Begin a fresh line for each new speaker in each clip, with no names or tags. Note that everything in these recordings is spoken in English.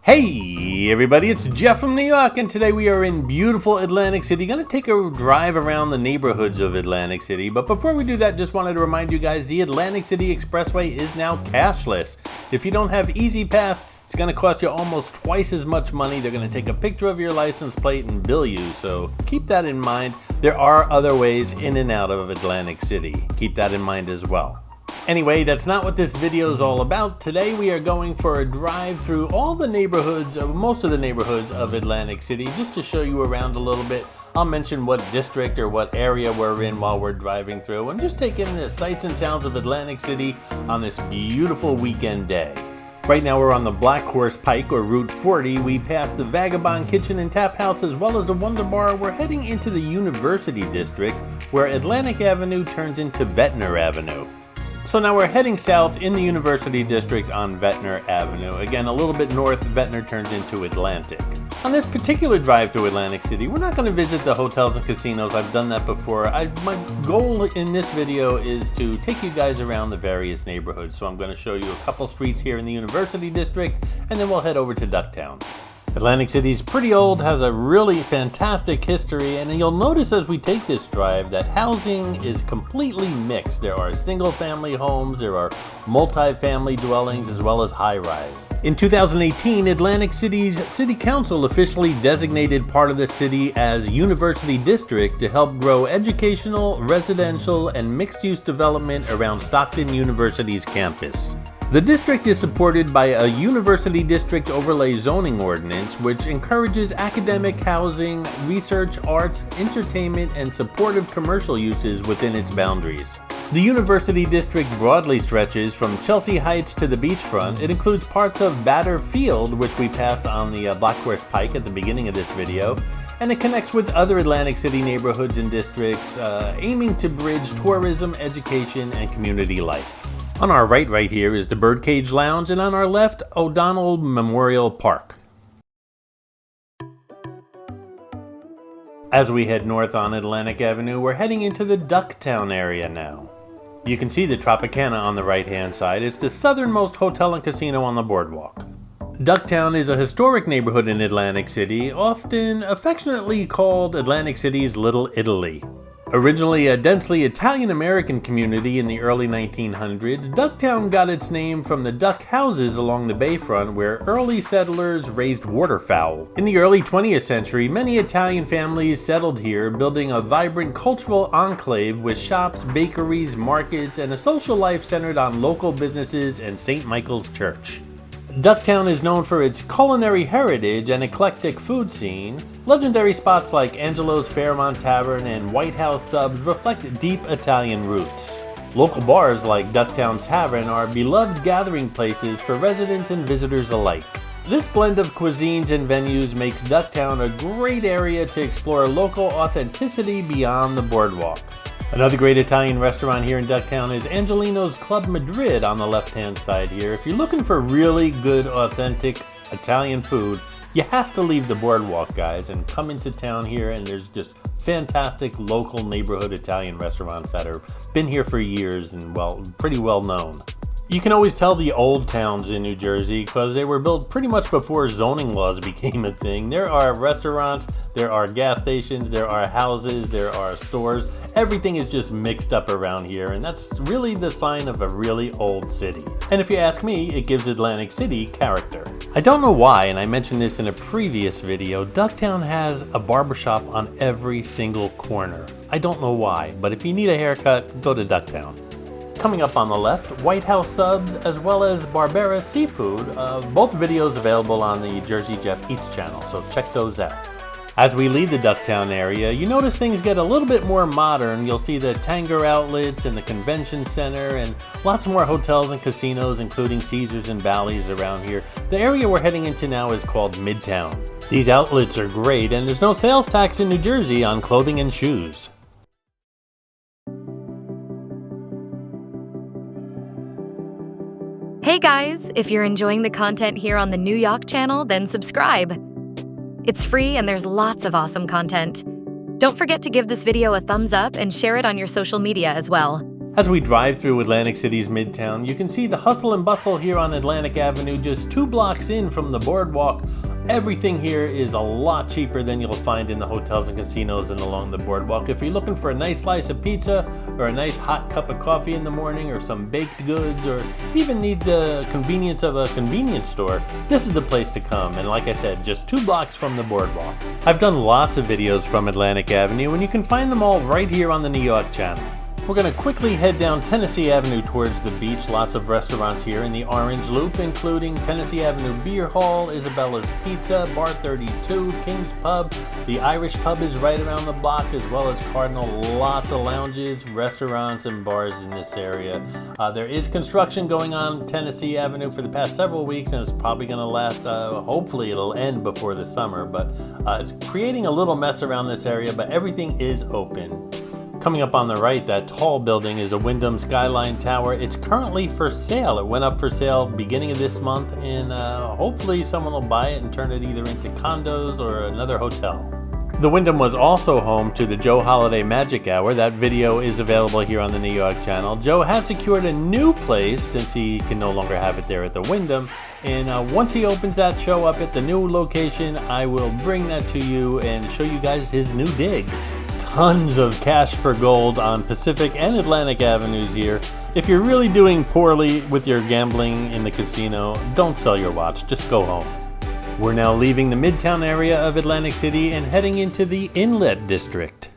Hey everybody, it's Jeff from New York, and today we are in beautiful Atlantic City. Gonna take a drive around the neighborhoods of Atlantic City, but before we do that, just wanted to remind you guys the Atlantic City Expressway is now cashless. If you don't have Easy Pass, it's gonna cost you almost twice as much money. They're gonna take a picture of your license plate and bill you, so keep that in mind. There are other ways in and out of Atlantic City. Keep that in mind as well. Anyway, that's not what this video is all about. Today we are going for a drive through all the neighborhoods, most of the neighborhoods of Atlantic City, just to show you around a little bit. I'll mention what district or what area we're in while we're driving through, and just take in the sights and sounds of Atlantic City on this beautiful weekend day. Right now we're on the Black Horse Pike, or Route 40. We passed the Vagabond Kitchen and Tap House as well as the Wonder Bar. We're heading into the University District, where Atlantic Avenue turns into Ventnor Avenue. So now we're heading south in the University District on Ventnor Avenue. Again, a little bit north, Ventnor turns into Atlantic. On this particular drive through Atlantic City, we're not going to visit the hotels and casinos. I've done that before. My goal in this video is to take you guys around the various neighborhoods. So I'm going to show you a couple streets here in the University District, and then we'll head over to Ducktown. Atlantic City's pretty old, has a really fantastic history, and you'll notice as we take this drive that housing is completely mixed. There are single-family homes, there are multi-family dwellings, as well as high-rise. In 2018, Atlantic City's City Council officially designated part of the city as University District to help grow educational, residential, and mixed-use development around Stockton University's campus. The district is supported by a University District Overlay Zoning Ordinance, which encourages academic housing, research, arts, entertainment, and supportive commercial uses within its boundaries. The University District broadly stretches from Chelsea Heights to the beachfront. It includes parts of Batter Field, which we passed on the Black Horse Pike at the beginning of this video, and it connects with other Atlantic City neighborhoods and districts, aiming to bridge tourism, education, and community life. On our right here is the Birdcage Lounge, and on our left, O'Donnell Memorial Park. As we head north on Atlantic Avenue, we're heading into the Ducktown area now. You can see the Tropicana on the right-hand side. It's the southernmost hotel and casino on the boardwalk. Ducktown is a historic neighborhood in Atlantic City, often affectionately called Atlantic City's Little Italy. Originally a densely Italian-American community in the early 1900s, Ducktown got its name from the duck houses along the bayfront where early settlers raised waterfowl. In the early 20th century, many Italian families settled here, building a vibrant cultural enclave with shops, bakeries, markets, and a social life centered on local businesses and St. Michael's Church. Ducktown is known for its culinary heritage and eclectic food scene. Legendary spots like Angelo's Fairmont Tavern and White House Subs reflect deep Italian roots. Local bars like Ducktown Tavern are beloved gathering places for residents and visitors alike. This blend of cuisines and venues makes Ducktown a great area to explore local authenticity beyond the boardwalk. Another great Italian restaurant here in Ducktown is Angelino's Club Madrid on the left-hand side here. If you're looking for really good, authentic Italian food, you have to leave the boardwalk, guys, and come into town here, and there's just fantastic local neighborhood Italian restaurants that have been here for years and, well, pretty well known. You can always tell the old towns in New Jersey because they were built pretty much before zoning laws became a thing. There are restaurants, there are gas stations, there are houses, there are stores. Everything is just mixed up around here, and that's really the sign of a really old city. And if you ask me, it gives Atlantic City character. I don't know why, and I mentioned this in a previous video, Ducktown has a barbershop on every single corner. I don't know why, but if you need a haircut, go to Ducktown. Coming up on the left, White House Subs as well as Barbera Seafood, both videos available on the Jersey Jeff Eats channel, so check those out. As we leave the Ducktown area, you notice things get a little bit more modern. You'll see the Tanger outlets and the convention center and lots more hotels and casinos, including Caesars and Bally's around here. The area we're heading into now is called Midtown. These outlets are great, and there's no sales tax in New Jersey on clothing and shoes.
Hey guys, if you're enjoying the content here on the New Yawk channel, then subscribe. It's free and there's lots of awesome content. Don't forget to give this video a thumbs up and share it on your social media as well.
As we drive through Atlantic City's Midtown, you can see the hustle and bustle here on Atlantic Avenue just 2 blocks in from the boardwalk. Everything here is a lot cheaper than you'll find in the hotels and casinos and along the boardwalk. If you're looking for a nice slice of pizza or a nice hot cup of coffee in the morning or some baked goods or even need the convenience of a convenience store, this is the place to come. And like I said, just 2 blocks from the boardwalk. I've done lots of videos from Atlantic Avenue and you can find them all right here on the New Yawk channel. We're going to quickly head down Tennessee Avenue towards the beach. Lots of restaurants here in the Orange Loop, including Tennessee Avenue Beer Hall, Isabella's Pizza, Bar 32, King's Pub. The Irish Pub is right around the block, as well as Cardinal. Lots of lounges, restaurants, and bars in this area. There is construction going on Tennessee Avenue for the past several weeks, and it's probably going to last, hopefully it'll end before the summer, but it's creating a little mess around this area, but everything is open. Coming up on the right, that tall building is a Wyndham Skyline Tower. It's currently for sale. It went up for sale beginning of this month, and hopefully someone will buy it and turn it either into condos or another hotel. The Wyndham was also home to the Joe Holiday Magic Hour. That video is available here on the New Yawk channel. Joe has secured a new place since he can no longer have it there at the Wyndham. And once he opens that show up at the new location, I will bring that to you and show you guys his new digs. Tons of cash for gold on Pacific and Atlantic Avenues here. If you're really doing poorly with your gambling in the casino, don't sell your watch, just go home. We're now leaving the Midtown area of Atlantic City and heading into the Inlet District.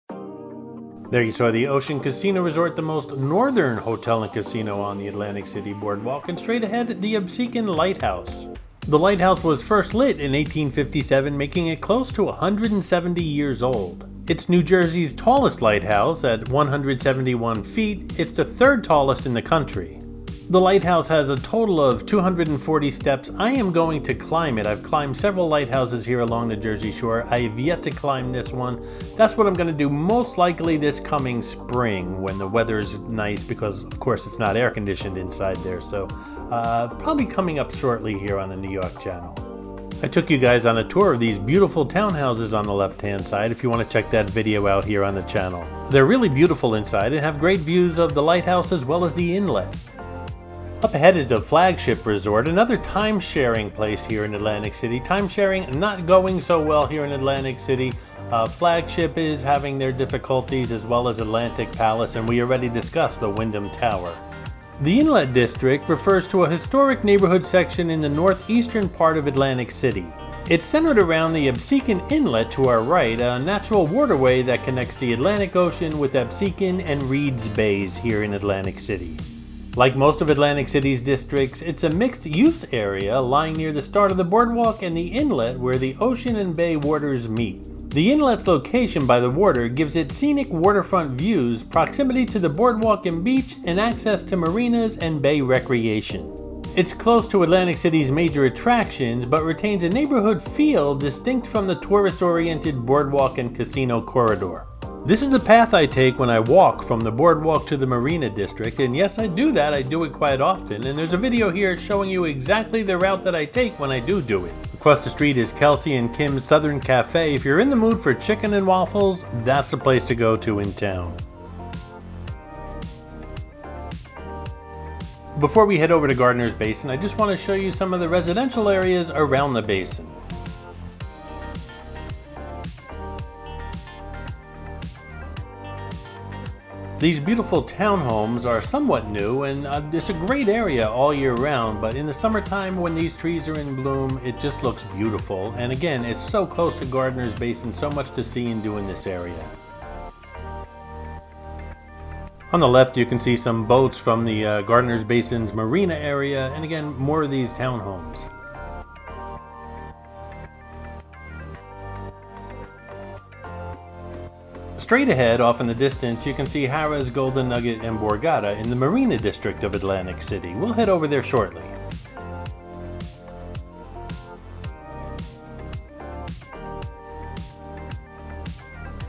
There you saw the Ocean Casino Resort, the most northern hotel and casino on the Atlantic City boardwalk, and straight ahead, the Absecon Lighthouse. The lighthouse was first lit in 1857, making it close to 170 years old. It's New Jersey's tallest lighthouse at 171 feet. It's the 3rd tallest in the country. The lighthouse has a total of 240 steps. I am going to climb it. I've climbed several lighthouses here along the Jersey Shore. I have yet to climb this one. That's what I'm going to do most likely this coming spring when the weather is nice, because of course it's not air conditioned inside there. So probably coming up shortly here on the New Yawk channel. I took you guys on a tour of these beautiful townhouses on the left-hand side if you want to check that video out here on the channel. They're really beautiful inside and have great views of the lighthouse as well as the inlet. Up ahead is the Flagship Resort, another time-sharing place here in Atlantic City. Time-sharing not going so well here in Atlantic City. Flagship is having their difficulties, as well as Atlantic Palace, and we already discussed the Wyndham Tower. The Inlet District refers to a historic neighborhood section in the northeastern part of Atlantic City. It's centered around the Absecon Inlet to our right, a natural waterway that connects the Atlantic Ocean with Absecon and Reeds Bays here in Atlantic City. Like most of Atlantic City's districts, it's a mixed-use area lying near the start of the boardwalk and the inlet where the ocean and bay waters meet. The inlet's location by the water gives it scenic waterfront views, proximity to the boardwalk and beach, and access to marinas and bay recreation. It's close to Atlantic City's major attractions, but retains a neighborhood feel distinct from the tourist-oriented boardwalk and casino corridor. This is the path I take when I walk from the boardwalk to the Marina District, and yes, I do that. I do it quite often, and there's a video here showing you exactly the route that I take when I do it. Across the street is Kelsey and Kim's Southern Cafe. If you're in the mood for chicken and waffles, that's the place to go to in town. Before we head over to Gardner's Basin, I just want to show you some of the residential areas around the basin. These beautiful townhomes are somewhat new, and it's a great area all year round, but in the summertime when these trees are in bloom, it just looks beautiful. And again, it's so close to Gardner's Basin, so much to see and do in this area. On the left, you can see some boats from the Gardner's Basin's marina area, and again, more of these townhomes. Straight ahead, off in the distance, you can see Harrah's, Golden Nugget, and Borgata in the Marina District of Atlantic City. We'll head over there shortly.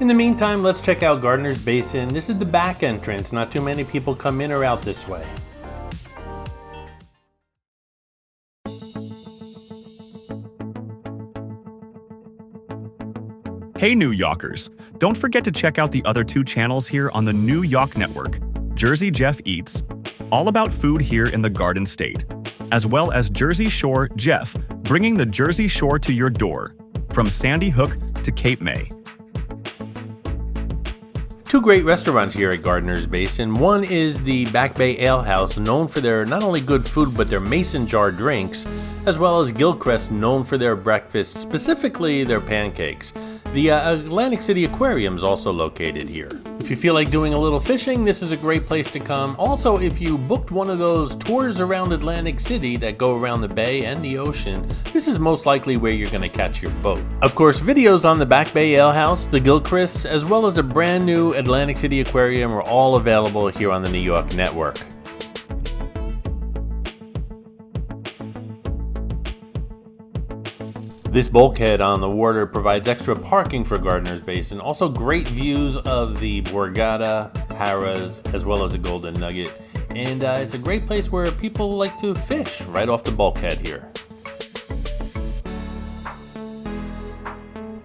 In the meantime, let's check out Gardner's Basin. This is the back entrance. Not too many people come in or out this way.
Hey New Yawkers, don't forget to check out the other 2 channels here on the new Yawk Network, Jersey Jeff Eats, all about food here in the Garden State, as well as Jersey Shore Jeff, bringing the Jersey Shore to your door, from Sandy Hook to Cape May.
2 great restaurants here at Gardner's Basin. One is the Back Bay Ale House, known for their not only good food but their mason jar drinks, as well as Gilchrist, known for their breakfast, specifically their pancakes. The Atlantic City Aquarium is also located here. If you feel like doing a little fishing, this is a great place to come. Also, if you booked one of those tours around Atlantic City that go around the bay and the ocean, this is most likely where you're going to catch your boat. Of course, videos on the Back Bay Ale House, the Gilchrist, as well as the brand new Atlantic City Aquarium are all available here on the New Yawk Network. This bulkhead on the water provides extra parking for Gardner's Basin. Also great views of the Borgata, Harrah's, as well as the Golden Nugget. And it's a great place where people like to fish right off the bulkhead here.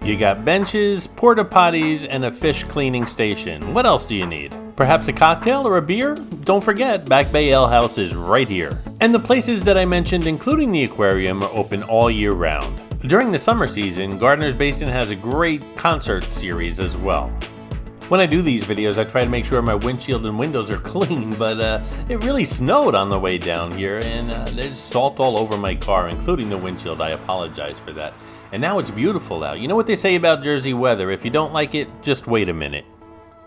You got benches, porta potties, and a fish cleaning station. What else do you need? Perhaps a cocktail or a beer? Don't forget, Back Bay Ale House is right here. And the places that I mentioned, including the aquarium, are open all year round. During the summer season, Gardner's Basin has a great concert series as well. When I do these videos, I try to make sure my windshield and windows are clean, but it really snowed on the way down here, and there's salt all over my car, including the windshield. I apologize for that. And now it's beautiful out. You know what they say about Jersey weather? If you don't like it, just wait a minute.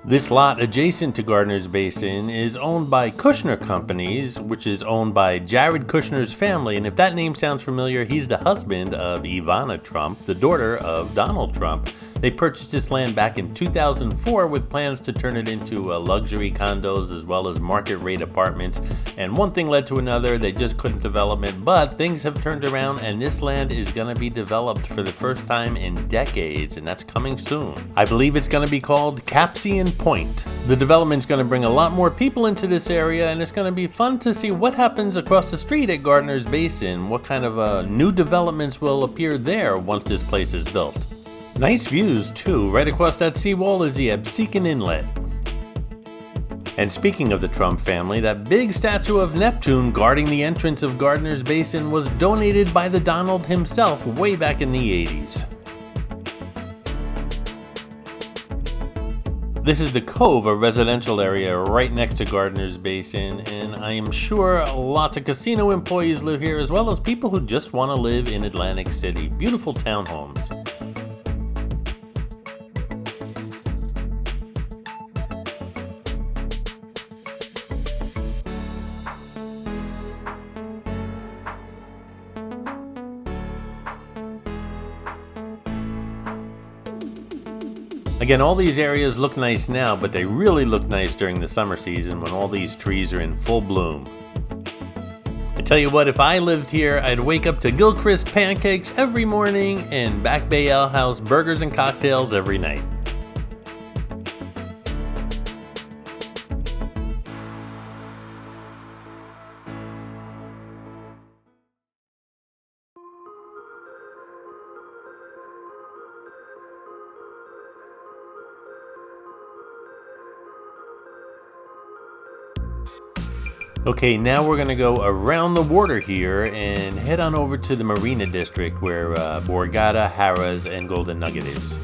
This lot adjacent to Gardner's Basin is owned by Kushner Companies, which is owned by Jared Kushner's family. And if that name sounds familiar, he's the husband of Ivana Trump, the daughter of Donald Trump. They purchased this land back in 2004 with plans to turn it into luxury condos as well as market rate apartments. And one thing led to another, they just couldn't develop it, but things have turned around and this land is going to be developed for the first time in decades, and that's coming soon. I believe it's going to be called Capsian Point. The development's going to bring a lot more people into this area, and it's going to be fun to see what happens across the street at Gardner's Basin. What kind of new developments will appear there once this place is built. Nice views too. Right across that seawall is the Absecon Inlet. And speaking of the Trump family, that big statue of Neptune guarding the entrance of Gardner's Basin was donated by the Donald himself way back in the 80s. This is the Cove, a residential area right next to Gardner's Basin, and I am sure lots of casino employees live here as well as people who just want to live in Atlantic City. Beautiful townhomes. Again, all these areas look nice now, but they really look nice during the summer season when all these trees are in full bloom. I tell you what, if I lived here, I'd wake up to Gilchrist pancakes every morning and Back Bay Ale House burgers and cocktails every night. Okay, now we're gonna go around the water here and head on over to the Marina District where Borgata, Harrah's, and Golden Nugget is.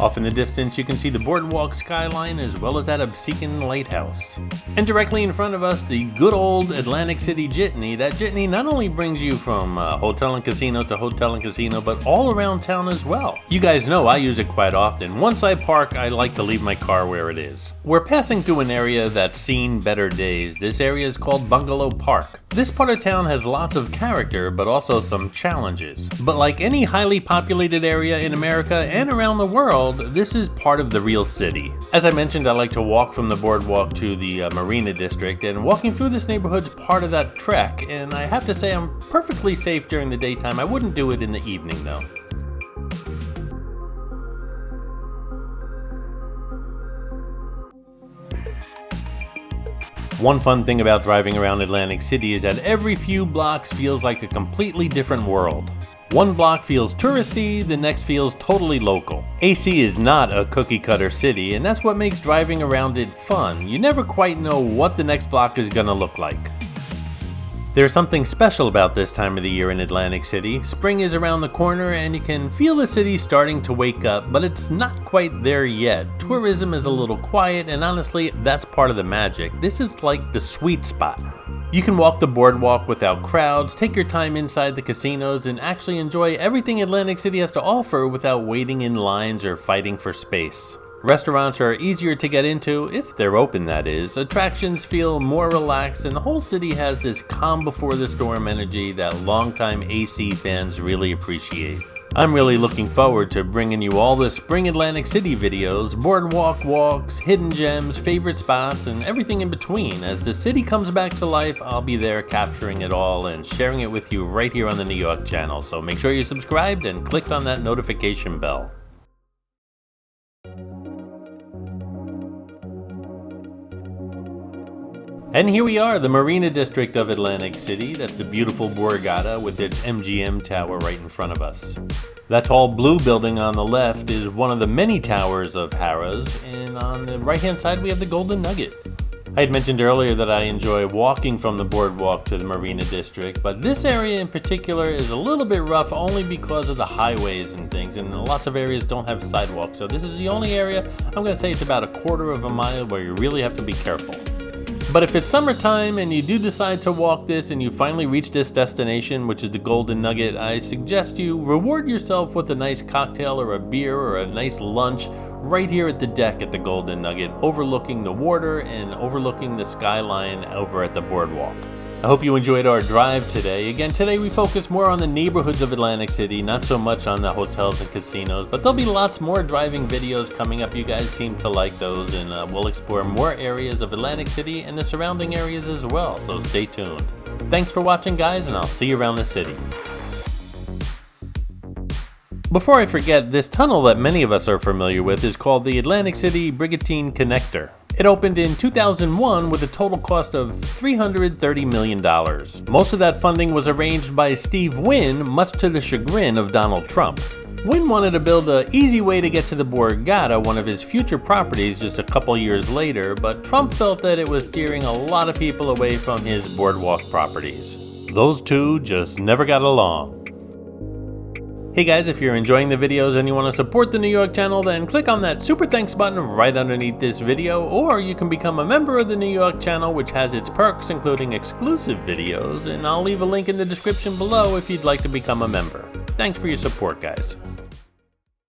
Off in the distance, you can see the boardwalk skyline as well as that Absecon lighthouse. And directly in front of us, the good old Atlantic City Jitney. That jitney not only brings you from hotel and casino to hotel and casino, but all around town as well. You guys know I use it quite often. Once I park, I like to leave my car where it is. We're passing through an area that's seen better days. This area is called Bungalow Park. This part of town has lots of character, but also some challenges. But like any highly populated area in America and around the world, world, this is part of the real city. As I mentioned, I like to walk from the boardwalk to the Marina District, and walking through this neighborhood is part of that trek, and I have to say I'm perfectly safe during the daytime. I wouldn't do it in the evening though. One fun thing about driving around Atlantic City is that every few blocks feels like a completely different world. One block feels touristy, the next feels totally local. AC is not a cookie cutter city, and that's what makes driving around it fun. You never quite know what the next block is gonna look like. There's something special about this time of the year in Atlantic City. Spring is around the corner and you can feel the city starting to wake up, but it's not quite there yet. Tourism is a little quiet, and honestly, that's part of the magic. This is like the sweet spot. You can walk the boardwalk without crowds, take your time inside the casinos, and actually enjoy everything Atlantic City has to offer without waiting in lines or fighting for space. Restaurants are easier to get into, if they're open that is. Attractions feel more relaxed, and the whole city has this calm before the storm energy that longtime AC fans really appreciate. I'm really looking forward to bringing you all the Spring Atlantic City videos, boardwalk walks, hidden gems, favorite spots, and everything in between. As the city comes back to life, I'll be there capturing it all and sharing it with you right here on the New York channel. So make sure you're subscribed and clicked on that notification bell. And here we are, the Marina District of Atlantic City. That's the beautiful Borgata with its MGM tower right in front of us. That tall blue building on the left is one of the many towers of Harrah's, and on the right hand side we have the Golden Nugget. I had mentioned earlier that I enjoy walking from the boardwalk to the Marina District, but this area in particular is a little bit rough only because of the highways and things, and lots of areas don't have sidewalks. So this is the only area, I'm going to say it's about a quarter of a mile, where you really have to be careful. But if it's summertime and you do decide to walk this and you finally reach this destination, which is the Golden Nugget, I suggest you reward yourself with a nice cocktail or a beer or a nice lunch right here at the deck at the Golden Nugget, overlooking the water and overlooking the skyline over at the boardwalk. I hope you enjoyed our drive today. Again, today we focus more on the neighborhoods of Atlantic City, not so much on the hotels and casinos, but there'll be lots more driving videos coming up. You guys seem to like those, and we'll explore more areas of Atlantic City and the surrounding areas as well, so stay tuned. Thanks for watching, guys, and I'll see you around the city. Before I forget, this tunnel that many of us are familiar with is called the Atlantic City Brigantine Connector. It opened in 2001 with a total cost of $330 million. Most of that funding was arranged by Steve Wynn, much to the chagrin of Donald Trump. Wynn wanted to build an easy way to get to the Borgata, one of his future properties, just a couple years later, but Trump felt that it was steering a lot of people away from his boardwalk properties. Those two just never got along. Hey guys, if you're enjoying the videos and you want to support the New York channel, then click on that super thanks button right underneath this video, or you can become a member of the New York channel, which has its perks including exclusive videos, and I'll leave a link in the description below if you'd like to become a member. Thanks for your support, guys.